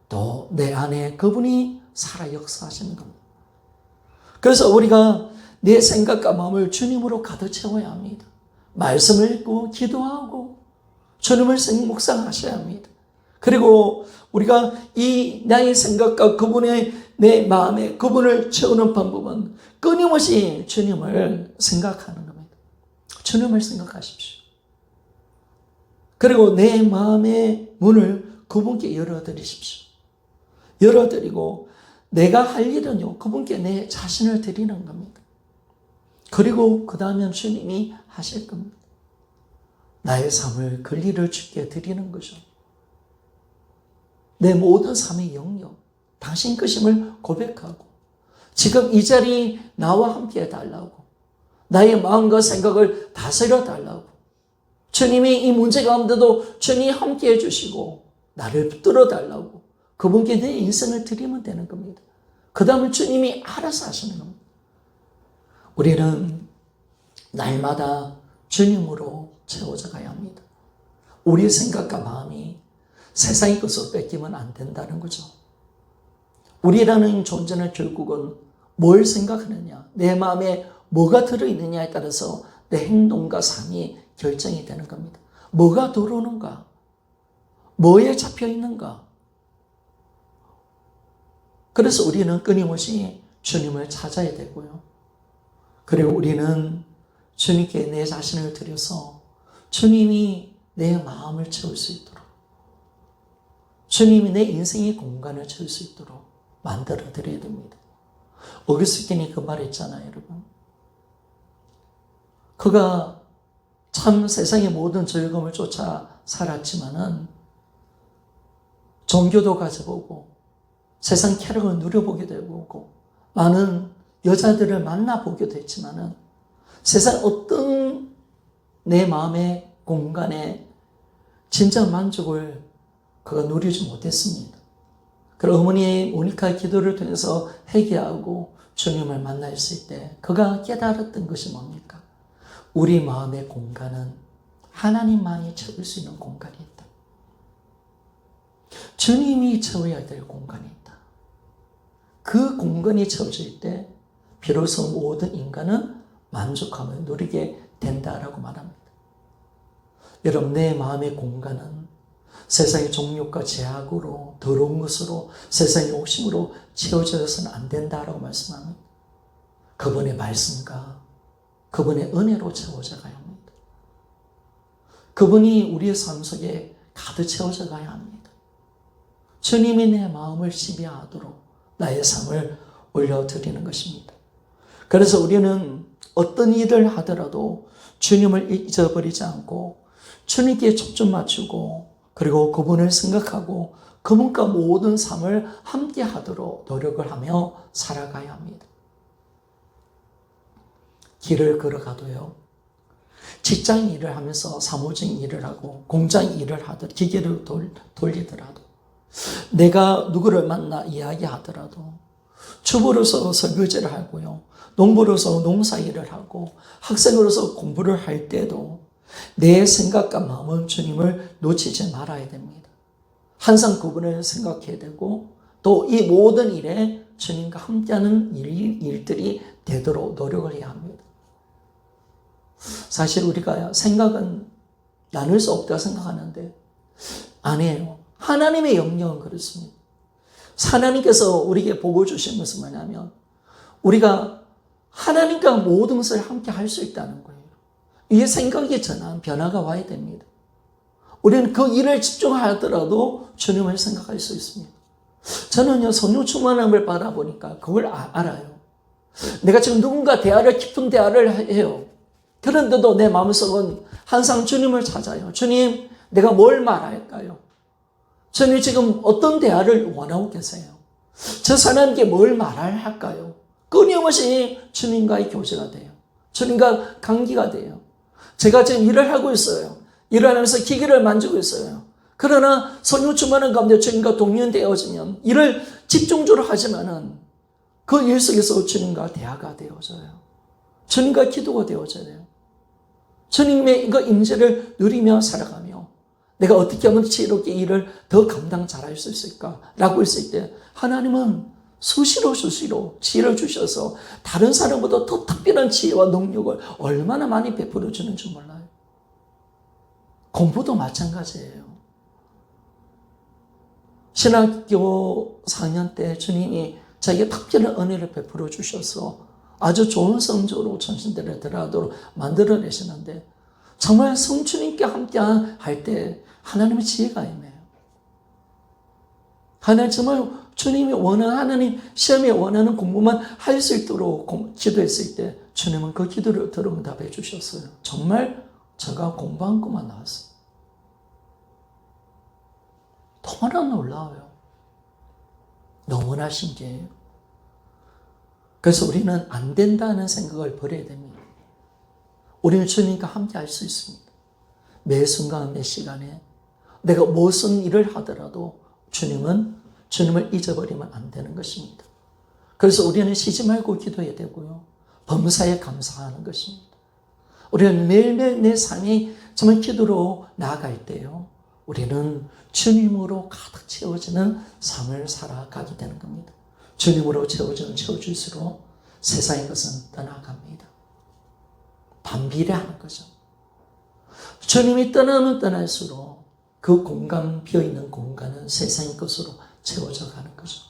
또 내 안에 그분이 살아 역사하시는 겁니다. 그래서 우리가 내 생각과 마음을 주님으로 가득 채워야 합니다. 말씀을 읽고 기도하고 주님을 묵상하셔야 합니다. 그리고 우리가 이 나의 생각과 그분의 내 마음에 그분을 채우는 방법은 끊임없이 주님을 생각하는 겁니다. 주님을 생각하십시오. 그리고 내 마음의 문을 그분께 열어드리십시오. 열어드리고 내가 할 일은요, 그분께 내 자신을 드리는 겁니다. 그리고 그 다음엔 주님이 하실 겁니다. 나의 삶을 권리를 주께 드리는 거죠. 내 모든 삶의 영역, 당신 것임을 고백하고 지금 이 자리 나와 함께 해달라고, 나의 마음과 생각을 다스려 달라고, 주님이 이 문제 가운데도 주님이 함께 해주시고 나를 붙들어 달라고 그분께 내 인생을 드리면 되는 겁니다. 그 다음에 주님이 알아서 하시는 겁니다. 우리는 날마다 주님으로 채워져 가야 합니다. 우리의 생각과 마음이 세상의 것으로 뺏기면 안 된다는 거죠. 우리라는 존재는 결국은 뭘 생각하느냐, 내 마음에 뭐가 들어있느냐에 따라서 내 행동과 삶이 결정이 되는 겁니다. 뭐가 들어오는가? 뭐에 잡혀 있는가? 그래서 우리는 끊임없이 주님을 찾아야 되고요. 그리고 우리는 주님께 내 자신을 드려서 주님이 내 마음을 채울 수 있도록, 주님이 내 인생의 공간을 채울 수 있도록 만들어 드려야 됩니다. 어거스틴이 그 말 했잖아요, 여러분. 그가 참 세상의 모든 즐거움을 쫓아 살았지만은 종교도 가져보고 세상 쾌락을 누려보게 되고 많은 여자들을 만나보기도 했지만은 세상 어떤 내 마음의 공간에 진짜 만족을 그가 누리지 못했습니다. 그리고 어머니의 모니카의 기도를 통해서 회개하고 주님을 만났을 때 그가 깨달았던 것이 뭡니까? 우리 마음의 공간은 하나님만이 채울 수 있는 공간이 있다. 주님이 채워야 될 공간이 있다. 그 공간이 채워질 때 비로소 모든 인간은 만족함을 누리게 된다라고 말합니다. 여러분, 내 마음의 공간은 세상의 종욕과 제약으로, 더러운 것으로, 세상의 욕심으로 채워져서는 안 된다라고 말씀합니다. 그분의 말씀과 그분의 은혜로 채워져 가야 합니다. 그분이 우리의 삶 속에 가득 채워져 가야 합니다. 주님이 내 마음을 지배하도록 나의 삶을 올려드리는 것입니다. 그래서 우리는 어떤 일을 하더라도 주님을 잊어버리지 않고 주님께 초점 맞추고 그리고 그분을 생각하고 그분과 모든 삶을 함께 하도록 노력을 하며 살아가야 합니다. 길을 걸어가도요, 직장 일을 하면서 사무직 일을 하고 공장 일을 하더라도, 기계를 돌리더라도, 내가 누구를 만나 이야기하더라도, 주부로서 설거지를 하고요, 농부로서 농사 일을 하고 학생으로서 공부를 할 때도 내 생각과 마음은 주님을 놓치지 말아야 됩니다. 항상 그분을 생각해야 되고 또 이 모든 일에 주님과 함께하는 일들이 되도록 노력을 해야 합니다. 사실 우리가 생각은 나눌 수 없다고 생각하는데 아니에요. 하나님의 영역은 그렇습니다. 하나님께서 우리에게 복을 주신 것은 뭐냐면 우리가 하나님과 모든 것을 함께 할 수 있다는 거예요. 이 생각의 전환, 변화가 와야 됩니다. 우리는 그 일을 집중하더라도 주님을 생각할 수 있습니다. 저는요, 성령 충만함을 받아보니까 그걸 알아요. 내가 지금 누군가 깊은 대화를 해요. 그런데도 내 마음속은 항상 주님을 찾아요. 주님, 내가 뭘 말할까요? 주님, 지금 어떤 대화를 원하고 계세요? 저 사람에게 뭘 말할까요? 끊임없이 주님과의 교제가 돼요. 주님과 관계가 돼요. 제가 지금 일을 하고 있어요. 일을 하면서 기계를 만지고 있어요. 그러나 성령 충만한 가운데 주님과 동행되어지면 일을 집중적으로 하지만은 그 일 속에서 주님과 대화가 되어져요. 주님과 기도가 되어져요. 주님의 그 임재를 누리며 살아가며 내가 어떻게 하면 지혜롭게 일을 더 감당 잘할 수 있을까라고 했을 때 하나님은 수시로 지혜를 주셔서 다른 사람보다 더 특별한 지혜와 능력을 얼마나 많이 베풀어 주는 줄 몰라요. 공부도 마찬가지예요. 신학교 4년 때 주님이 자기가 특별한 은혜를 베풀어 주셔서 아주 좋은 성적으로 천신대를 들어가도록 만들어내시는데 정말 성주님께 함께 할 때 하나님의 지혜가 임해요. 하나님 정말 주님이 원하는 하나님 시험에 원하는 공부만 할 수 있도록 기도했을 때 주님은 그 기도를 들어 응답해 주셨어요. 정말 제가 공부한 것만 나왔어요. 너무나 놀라워요. 너무나 신기해요. 그래서 우리는 안 된다는 생각을 버려야 됩니다. 우리는 주님과 함께 할 수 있습니다. 매 순간 매 시간에 내가 무슨 일을 하더라도 주님을 잊어버리면 안 되는 것입니다. 그래서 우리는 쉬지 말고 기도해야 되고요. 범사에 감사하는 것입니다. 우리는 매일매일 내 삶이 정말 기도로 나아갈 때요. 우리는 주님으로 가득 채워지는 삶을 살아가게 되는 겁니다. 주님으로 채워질수록 세상의 것은 떠나갑니다. 반비례하는 거죠. 주님이 떠나면 떠날수록 그 공간, 비어있는 공간은 세상의 것으로 채워져 가는 거죠.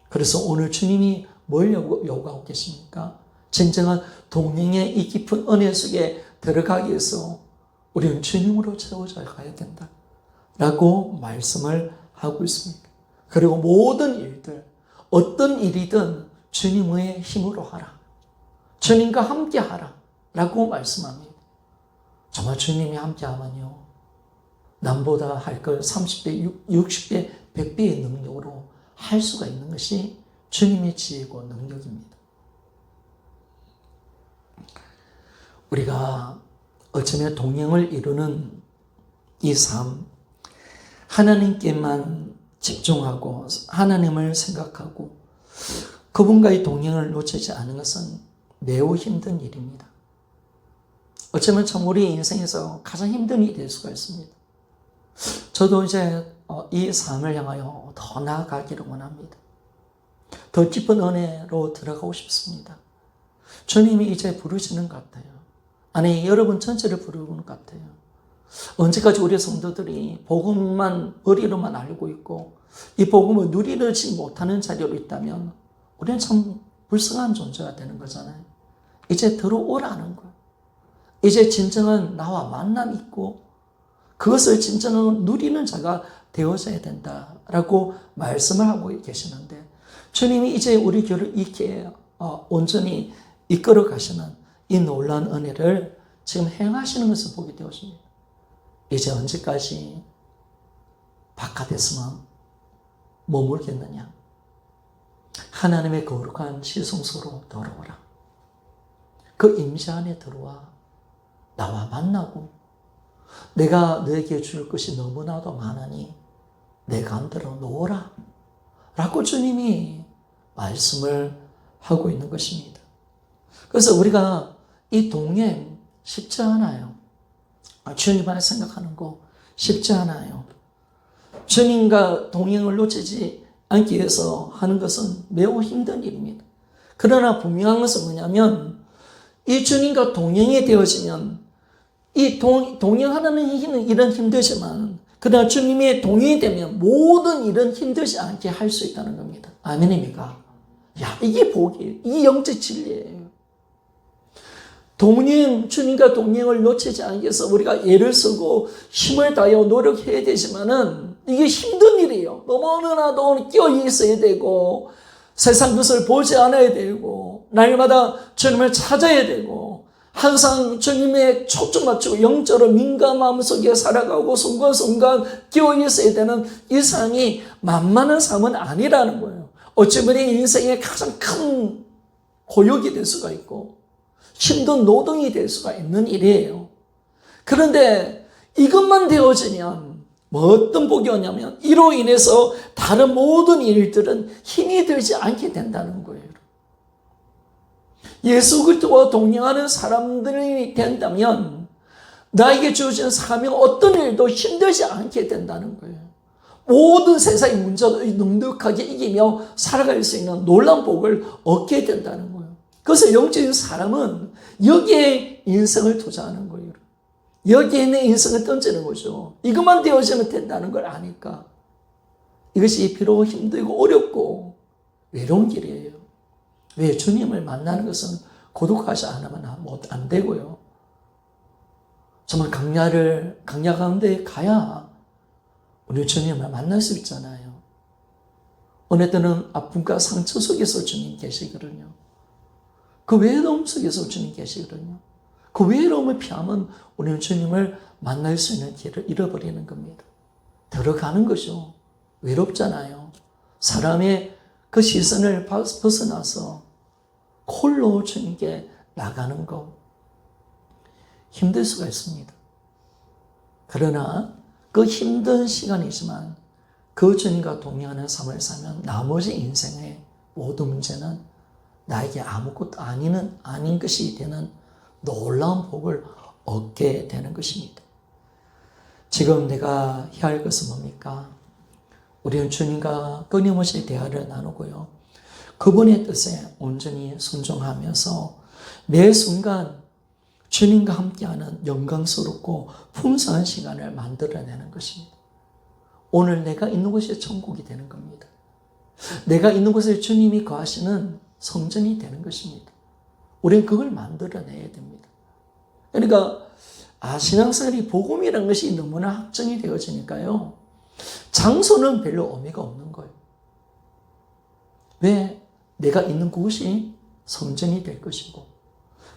그래서 오늘 주님이 뭘 요구하고 계십니까? 진정한 동행의 이 깊은 은혜 속에 들어가기 위해서 우리는 주님으로 채워져 가야 된다 라고 말씀을 하고 있습니다. 그리고 모든 일들, 어떤 일이든 주님의 힘으로 하라. 주님과 함께 하라 라고 말씀합니다. 정말 주님이 함께 하면요. 남보다 할 걸 30배, 60배, 100배의 능력으로 할 수가 있는 것이 주님의 지혜고 능력입니다. 우리가 어쩌면 동행을 이루는 이 삶, 하나님께만 집중하고 하나님을 생각하고 그분과의 동행을 놓치지 않은 것은 매우 힘든 일입니다. 어쩌면 참 우리 인생에서 가장 힘든 일이 될 수가 있습니다. 저도 이제 이 삶을 향하여 더 나아가기를 원합니다. 더 깊은 은혜로 들어가고 싶습니다. 주님이 이제 부르시는 것 같아요. 아니, 여러분 전체를 부르는 것 같아요. 언제까지 우리 성도들이 복음만 머리로만 알고 있고 이 복음을 누리지 못하는 자리로 있다면 우리는 참 불쌍한 존재가 되는 거잖아요. 이제 들어오라는 거예요. 이제 진정한 나와 만남 있고 그것을 진정한 누리는 자가 되어져야 된다라고 말씀을 하고 계시는데 주님이 이제 우리 교회를 이렇게 온전히 이끌어 가시는 이 놀라운 은혜를 지금 행하시는 것을 보게 되었습니다. 이제 언제까지 바깥에서만 머물겠느냐. 하나님의 거룩한 시성소로 돌아오라. 그 임재 안에 들어와 나와 만나고 내가 너에게 줄 것이 너무나도 많으니 내 가운데로 놓으라 라고 주님이 말씀을 하고 있는 것입니다. 그래서 우리가 이 동행 쉽지 않아요. 주님만 생각하는 거 쉽지 않아요. 주님과 동행을 놓치지 않기 위해서 하는 것은 매우 힘든 일입니다. 그러나 분명한 것은 뭐냐면 이 주님과 동행이 되어지면 이 동행하는 일은 힘들지만 그러나 주님의 동행이 되면 모든 일은 힘들지 않게 할 수 있다는 겁니다. 아멘입니까? 야, 이게 복이에요. 이 영적 진리예요. 주님과 동행을 놓치지 않기 위해서 우리가 애를 쓰고 힘을 다하여 노력해야 되지만은 이게 힘든 일이에요. 너무나도 끼어 있어야 되고 세상 것을 보지 않아야 되고 날마다 주님을 찾아야 되고 항상 주님의 초점 맞추고 영적으로 민감함 속에 살아가고 순간순간 끼어 있어야 되는 이 삶이 만만한 삶은 아니라는 거예요. 어찌 보면 인생의 가장 큰 고역이 될 수가 있고 힘든 노동이 될 수가 있는 일이에요. 그런데 이것만 되어지면 어떤 복이 오냐면 이로 인해서 다른 모든 일들은 힘이 들지 않게 된다는 거예요. 예수 그리스도와 동행하는 사람들이 된다면 나에게 주어진 사명 어떤 일도 힘들지 않게 된다는 거예요. 모든 세상의 문제를 넉넉하게 이기며 살아갈 수 있는 놀라운 복을 얻게 된다는 거예요. 그래서 영적인 사람은 여기에 인생을 투자하는 거예요. 여기에 내 인생을 던지는 거죠. 이것만 되어지면 된다는 걸 아니까. 이것이 비록 힘들고 어렵고 외로운 길이에요. 왜? 주님을 만나는 것은 고독하지 않으면 안 되고요. 정말 강야 가운데 가야 우리 주님을 만날 수 있잖아요. 어느 때는 아픔과 상처 속에서 주님 계시거든요. 그 외로움 속에서 주님 계시거든요. 그 외로움을 피하면 우리는 주님을 만날 수 있는 길을 잃어버리는 겁니다. 들어가는 거죠. 외롭잖아요. 사람의 그 시선을 벗어나서 홀로 주님께 나가는 것 힘들 수가 있습니다. 그러나 그 힘든 시간이지만 그 주님과 동행하는 삶을 살면 나머지 인생의 모든 문제는 나에게 아무것도 아닌 것이 되는 놀라운 복을 얻게 되는 것입니다. 지금 내가 해야 할 것은 뭡니까? 우리는 주님과 끊임없이 대화를 나누고요. 그분의 뜻에 온전히 순종하면서 매 순간 주님과 함께하는 영광스럽고 풍성한 시간을 만들어내는 것입니다. 오늘 내가 있는 곳이 천국이 되는 겁니다. 내가 있는 곳에 주님이 거하시는 성전이 되는 것입니다. 우리는 그걸 만들어내야 됩니다. 그러니까 신앙생활이 복음이라는 것이 너무나 확정이 되어지니까요. 장소는 별로 의미가 없는 거예요. 왜? 내가 있는 곳이 성전이 될 것이고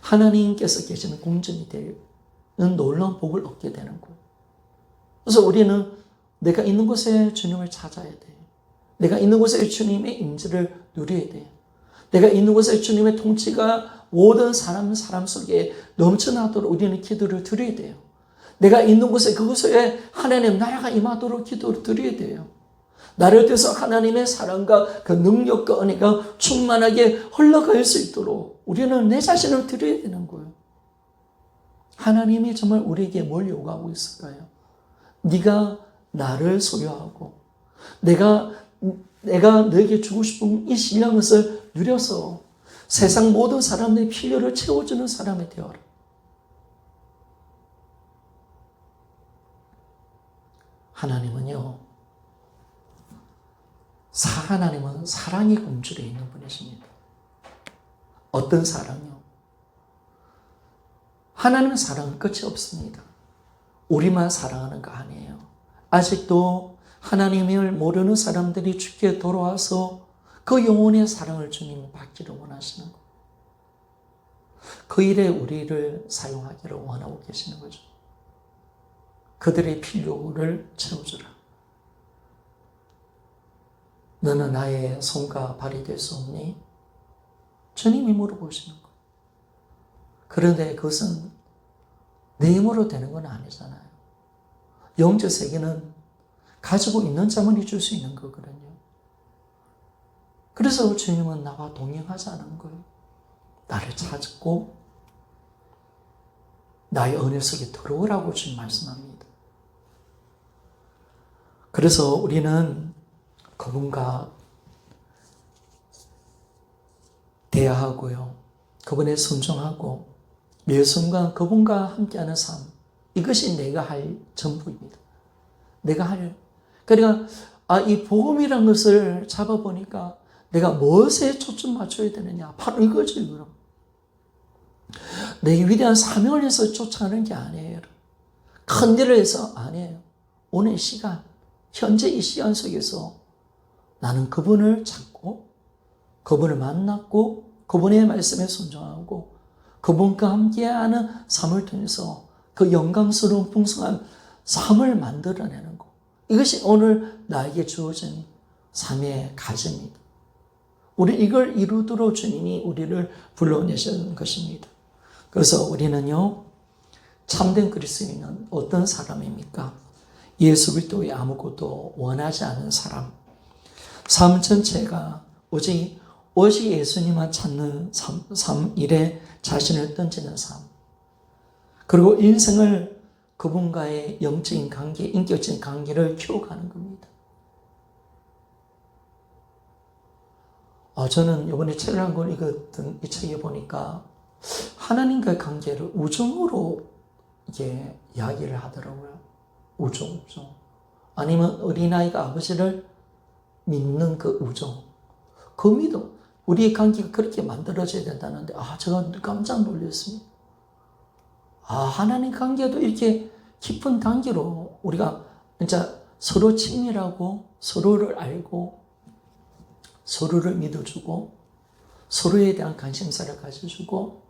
하나님께서 계시는 궁전이 되는 놀라운 복을 얻게 되는 거예요. 그래서 우리는 내가 있는 곳에 주님을 찾아야 돼요. 내가 있는 곳에 주님의 임재를 누려야 돼요. 내가 있는 곳에 주님의 통치가 모든 사람 속에 넘쳐나도록 우리는 기도를 드려야 돼요. 내가 있는 곳에 그곳에 하나님 나라가 임하도록 기도를 드려야 돼요. 나를 통해서 하나님의 사랑과 그 능력과 은혜가 충만하게 흘러갈 수 있도록 우리는 내 자신을 드려야 되는 거예요. 하나님이 정말 우리에게 뭘 요구하고 있을까요? 네가 나를 소유하고 내가 너에게 주고 싶은 이 신령한 것을 누려서 세상 모든 사람의 필요를 채워주는 사람이 되어라. 하나님은 사랑의 공주에 있는 분이십니다. 어떤 사랑이요? 하나님의 사랑은 끝이 없습니다. 우리만 사랑하는 거 아니에요. 아직도 하나님을 모르는 사람들이 주께 돌아와서 그 영혼의 사랑을 주님이 받기를 원하시는 거예요. 그 일에 우리를 사용하기를 원하고 계시는 거죠. 그들의 필요를 채워주라. 너는 나의 손과 발이 될 수 없니? 주님이 물어보시는 거예요. 그런데 그것은 내 힘으로 되는 건 아니잖아요. 영적 세계는 가지고 있는 자만이 줄 수 있는 거거든요. 그래서 주님은 나와 동행하자는 거예요. 나를 찾고 나의 은혜 속에 들어오라고 주님 말씀합니다. 그래서 우리는 그분과 대화하고요. 그분에 순종하고 매 순간 그분과 함께하는 삶. 이것이 내가 할 전부입니다. 그러니까 이 복음이라는 것을 잡아보니까 내가 무엇에 초점 맞춰야 되느냐. 바로 이거죠. 이거. 내 위대한 사명을 해서 쫓아가는 게 아니에요. 큰 일을 해서 아니에요. 오늘 시간, 현재 이 시간 속에서 나는 그분을 찾고 그분을 만났고 그분의 말씀에 순종하고 그분과 함께하는 삶을 통해서 그 영광스러운 풍성한 삶을 만들어내는 것. 이것이 오늘 나에게 주어진 삶의 가정입니다. 우리 이걸 이루도록 주님이 우리를 불러내신 것입니다. 그래서 우리는요, 참된 그리스도인은 어떤 사람입니까? 예수 그리스도의 아무것도 원하지 않은 사람. 삶 전체가 오직 예수님만 찾는 삶 일에 자신을 던지는 삶. 그리고 인생을 그분과의 영적인 관계, 인격적인 관계를 키워가는 겁니다. 저는 이번에 책을 한 권 읽었던 이 책에 보니까 하나님과의 관계를 우정으로 이게 이야기를 하더라고요. 우정. 아니면 어린아이가 아버지를 믿는 그 우정. 그 믿음. 우리의 관계가 그렇게 만들어져야 된다는데, 제가 깜짝 놀랐습니다. 하나님 관계도 이렇게 깊은 단계로 우리가 진짜 서로 친밀하고 서로를 알고 서로를 믿어주고 서로에 대한 관심사를 가져주고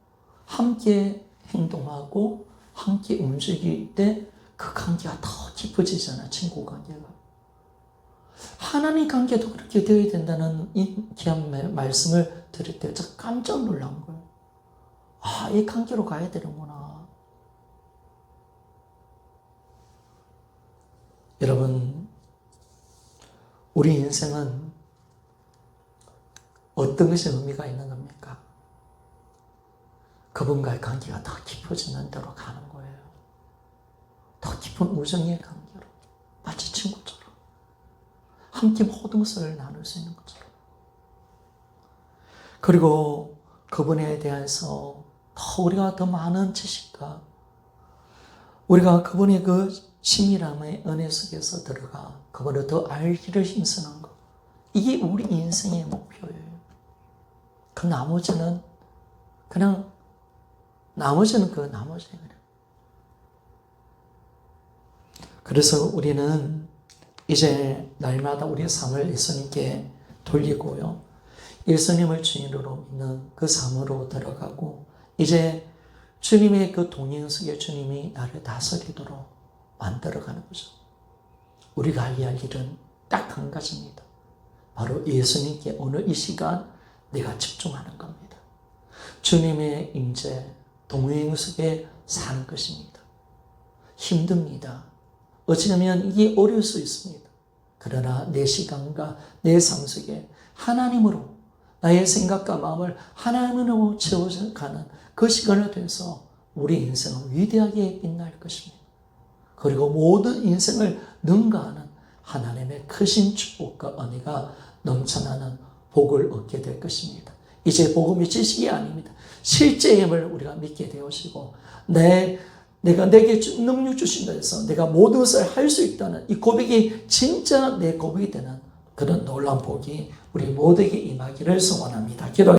함께 행동하고 함께 움직일 때 그 관계가 더 깊어지잖아요. 친구 관계가. 하나님 관계도 그렇게 되어야 된다는 이 귀한 말씀을 들을 때 제가 깜짝 놀란 거예요. 이 관계로 가야 되는구나. 여러분, 우리 인생은 어떤 것이 의미가 있는 겁니까? 그분과의 관계가 더 깊어지는 대로 가는 거예요. 더 깊은 우정의 관계로. 마치 친구처럼. 함께 모든 것을 나눌 수 있는 것처럼. 그리고 그분에 대해서 우리가 더 많은 지식과 우리가 그분의 그 친밀함의 은혜 속에서 들어가 그분을 더 알기를 힘쓰는 것. 이게 우리 인생의 목표예요. 그 나머지는 그냥 그래서 우리는 이제 날마다 우리의 삶을 예수님께 돌리고요. 예수님을 주인으로 믿는 그 삶으로 들어가고 이제 주님의 그 동행 속에 주님이 나를 다스리도록 만들어가는 거죠. 우리가 해야 할 일은 딱 한 가지입니다. 바로 예수님께 오늘 이 시간 내가 집중하는 겁니다. 주님의 임재, 동행 속에 사는 것입니다. 힘듭니다. 어찌하면 이게 어려울 수 있습니다. 그러나 내 시간과 내 삶 속에 하나님으로 나의 생각과 마음을 하나님으로 채워가는 그 시간을 통해서 우리 인생은 위대하게 빛날 것입니다. 그리고 모든 인생을 능가하는 하나님의 크신 축복과 은혜가 넘쳐나는 복을 얻게 될 것입니다. 이제 복음이 지식이 아닙니다. 실제임을 우리가 믿게 되어지고 내가 내게 능력 주신다 해서 내가 모든 것을 할 수 있다는 이 고백이 진짜 내 고백이 되는 그런 놀라운 복이 우리 모두에게 임하기를 소원합니다. 기도